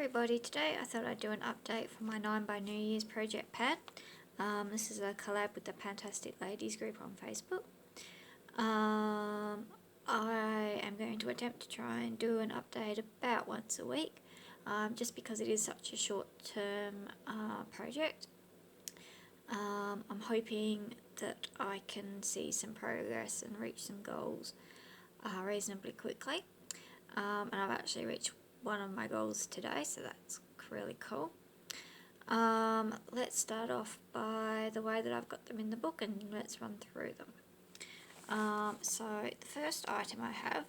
everybody, today I thought I'd do an update for my 9 by New Year's project pad. This is a collab with the Fantastic Ladies group on Facebook. I am going to attempt to try and do an update about once a week, just because it is such a short term project. I'm hoping that I can see some progress and reach some goals reasonably quickly, and I've actually reached one of my goals today, so that's really cool. Let's start off by the way that I've got them in the book, and let's run through them. So the first item I have,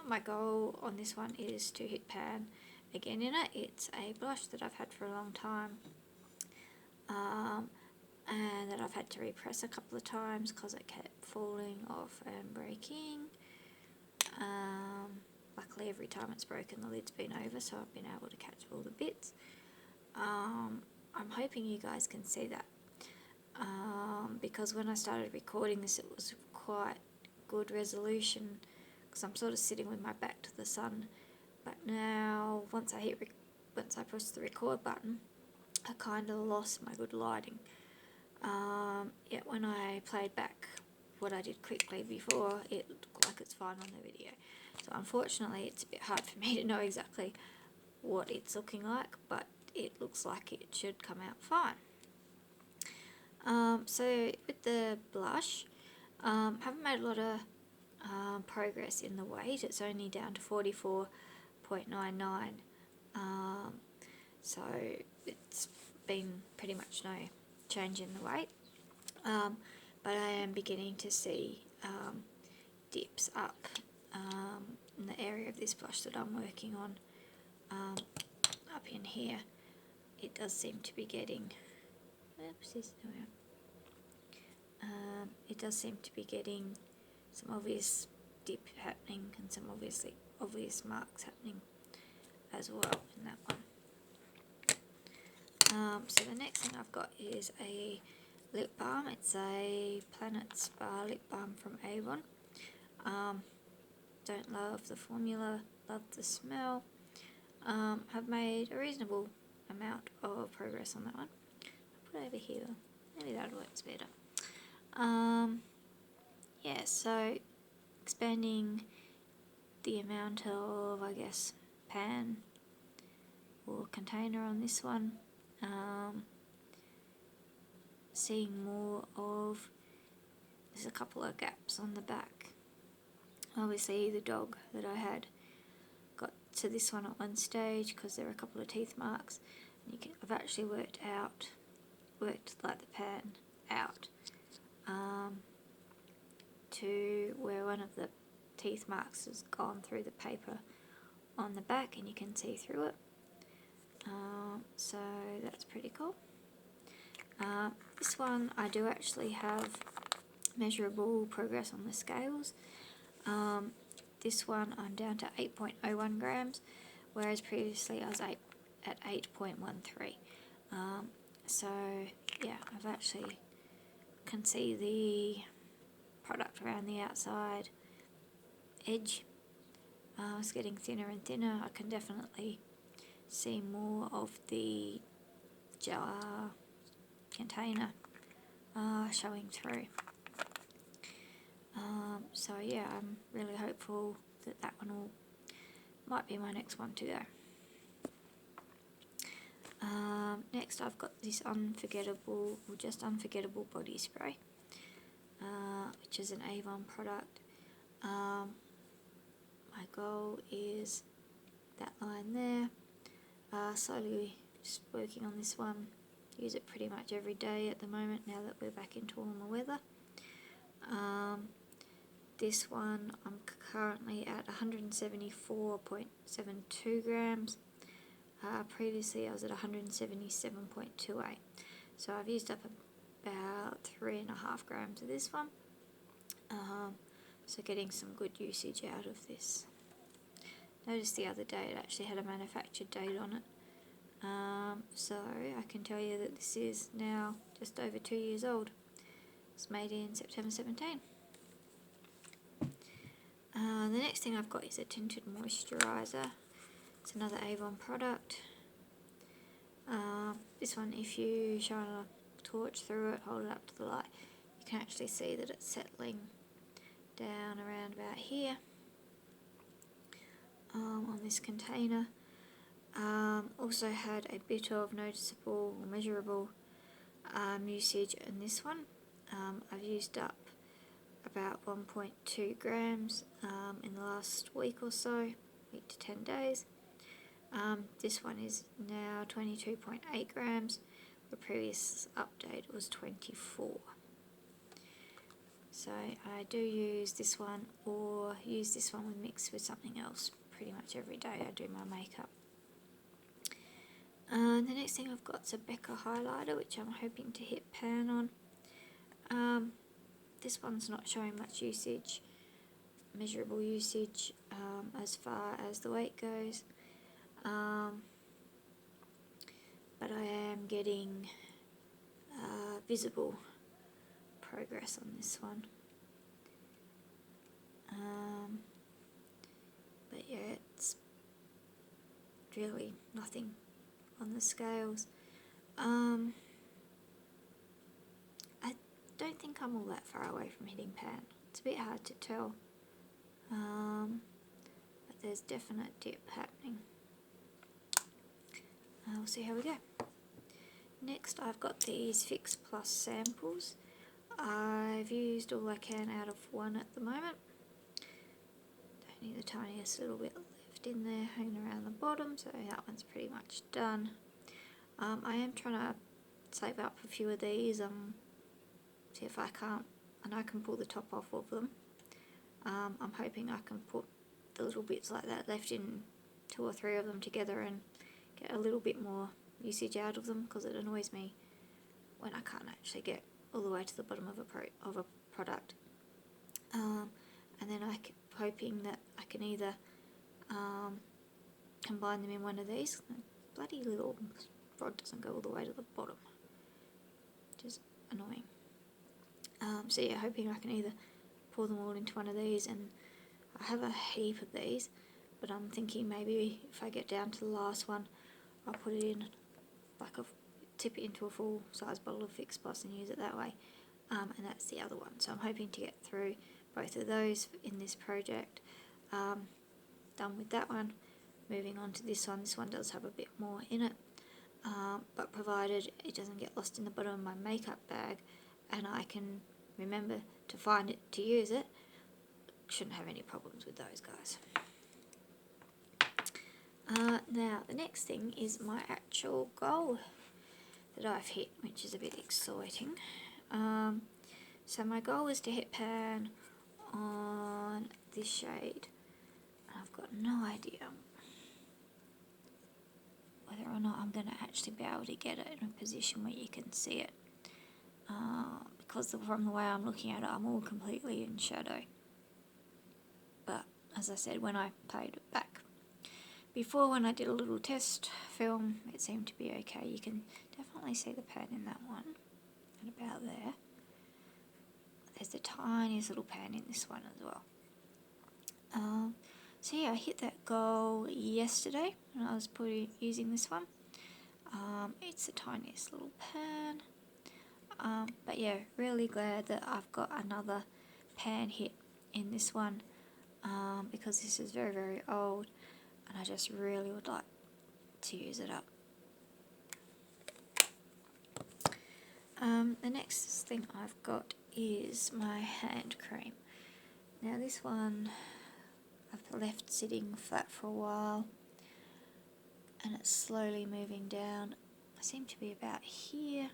my goal on this one is to hit pan again in it. It's a blush that I've had for a long time, and that I've had to repress a couple of times because it kept falling off and breaking. Luckily every time it's broken the lid's been over, so I've been able to catch all the bits. I'm hoping you guys can see that, because when I started recording this it was quite good resolution because I'm sort of sitting with my back to the sun, but now once I push the record button I kind of lost my good lighting. Yet when I played back what I did quickly before, it looked like it's fine on the video. So unfortunately it's a bit hard for me to know exactly what it's looking like, but it looks like it should come out fine. So with the blush, haven't made a lot of progress in the weight. It's only down to 44.99, so it's been pretty much no change in the weight, but I am beginning to see dips up in the area of this blush that I'm working on. Up in here it does seem to be getting, it does seem to be getting some obvious dip happening and some obvious marks happening as well in that one. So the next thing I've got is a lip balm. It's a Planet Spa lip balm from Avon. Don't love the formula, love the smell. Have made a reasonable amount of progress on that one. I'll put it over here, maybe that works better. Yeah, so expanding the amount of, I guess, pan or container on this one. Seeing more of, there's a couple of gaps on the back. Obviously the dog that I had got to this one at one stage because there are a couple of teeth marks. And I've actually worked like the pan out to where one of the teeth marks has gone through the paper on the back, and you can see through it. So that's pretty cool. This one I do actually have measurable progress on the scales. This one I'm down to 8.01 grams, whereas previously I was at 8.13. So yeah, I've actually can see the product around the outside edge. It's getting thinner and thinner. I can definitely see more of the jar container showing through. So yeah, I'm really hopeful that one might be my next one to go. Next I've got this just unforgettable body spray, which is an Avon product. My goal is that line there. Slowly just working on this one. Use it pretty much every day at the moment now that we're back into warmer weather. This one I'm currently at 174.72 grams. Previously I was at 177.28, so I've used up about 3.5 grams of this one. So getting some good usage out of this. Noticed the other day it actually had a manufactured date on it, so I can tell you that this is now just over 2 years old. It's made in September 17. The next thing I've got is a tinted moisturiser. It's another Avon product. This one, if you shine a torch through it, hold it up to the light, you can actually see that it's settling down around about here on this container. Also had a bit of noticeable or measurable usage in this one. I've used up about 1.2 grams in the last week or so, week to 10 days. This one is now 22.8 grams. The previous update was 24. So I do use this one, or use this one mixed with something else pretty much every day I do my makeup. The next thing I've got is a Becca highlighter, which I'm hoping to hit pan on. This one's not showing much usage, measurable usage as far as the weight goes, but I am getting visible progress on this one. But yeah, it's really nothing on the scales. I don't think I'm all that far away from hitting pan. It's a bit hard to tell, but there's definite dip happening. We'll see how we go. Next, I've got these Fix Plus samples. I've used all I can out of one at the moment. Only the tiniest little bit left in there hanging around the bottom, so that one's pretty much done. I am trying to save up a few of these, see if I can't, and I can pull the top off of them. I'm hoping I can put the little bits like that left in 2 or 3 of them together and get a little bit more usage out of them, because it annoys me when I can't actually get all the way to the bottom of a product. And then I'm hoping that I can either combine them in one of these. The bloody little rod doesn't go all the way to the bottom, which is annoying. So yeah, hoping I can either pour them all into one of these, and I have a heap of these, but I'm thinking maybe if I get down to the last one, I'll put it in, tip it into a full size bottle of Fix Plus and use it that way. And that's the other one. So I'm hoping to get through both of those in this project. Done with that one. Moving on to this one. This one does have a bit more in it, but provided it doesn't get lost in the bottom of my makeup bag and I can remember to find it to use it, shouldn't have any problems with those guys. Now the next thing is my actual goal that I've hit, which is a bit exciting. So my goal is to hit pan on this shade. I've got no idea whether or not I'm going to actually be able to get it in a position where you can see it, because from the way I'm looking at it, I'm all completely in shadow. But as I said, when I played it back before, when I did a little test film, it seemed to be okay. You can definitely see the pan in that one, and about there. There's the tiniest little pan in this one as well. So yeah, I hit that goal yesterday when I was using this one. It's the tiniest little pan. But yeah, really glad that I've got another pan hit in this one, because this is very, very old and I just really would like to use it up. The next thing I've got is my hand cream. Now this one I've left sitting flat for a while and it's slowly moving down. I seem to be about here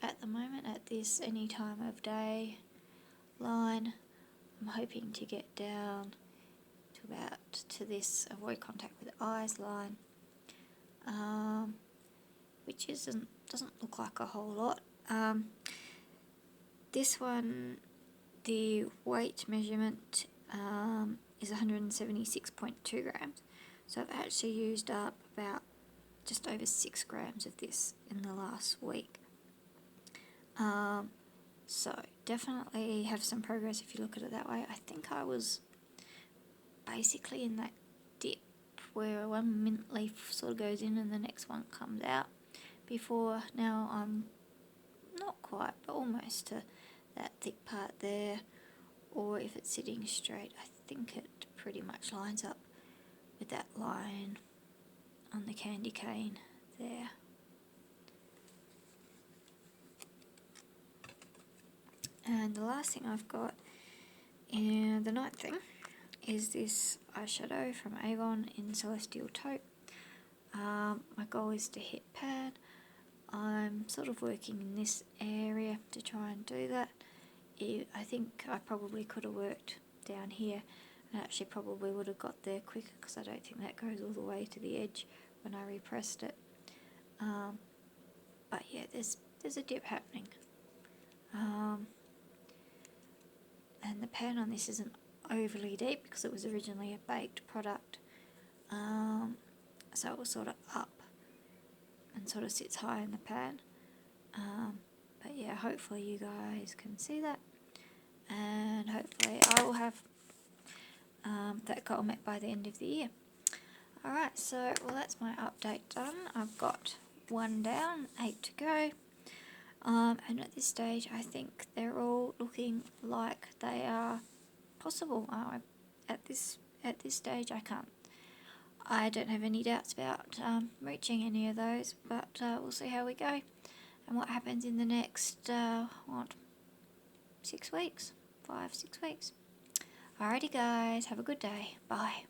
at the moment at this any time of day line. I'm hoping to get down to about to this avoid contact with eyes line, which doesn't look like a whole lot. This one, the weight measurement is 176.2 grams, so I've actually used up about just over 6 grams of this in the last week. So definitely have some progress if you look at it that way. I think I was basically in that dip where one mint leaf sort of goes in and the next one comes out. Before, now I'm not quite, but almost to that thick part there. Or if it's sitting straight, I think it pretty much lines up with that line on the candy cane there. And the last thing I've got, and the ninth thing, is this eyeshadow from Avon in Celestial Taupe. My goal is to hit pan. I'm sort of working in this area to try and do that. I think I probably could have worked down here and actually probably would have got there quicker, because I don't think that goes all the way to the edge when I repressed it. But yeah, there's a dip happening. And the pan on this isn't overly deep because it was originally a baked product. So it was sort of up and sort of sits high in the pan. But yeah, hopefully you guys can see that. And hopefully I will have that goal met by the end of the year. Alright, so well, that's my update done. I've got 1 down, 8 to go. And at this stage I think they're all looking like they are possible. At this stage I don't have any doubts about reaching any of those, but we'll see how we go and what happens in the next 6 weeks, 5-6 weeks. Alrighty guys, have a good day. Bye.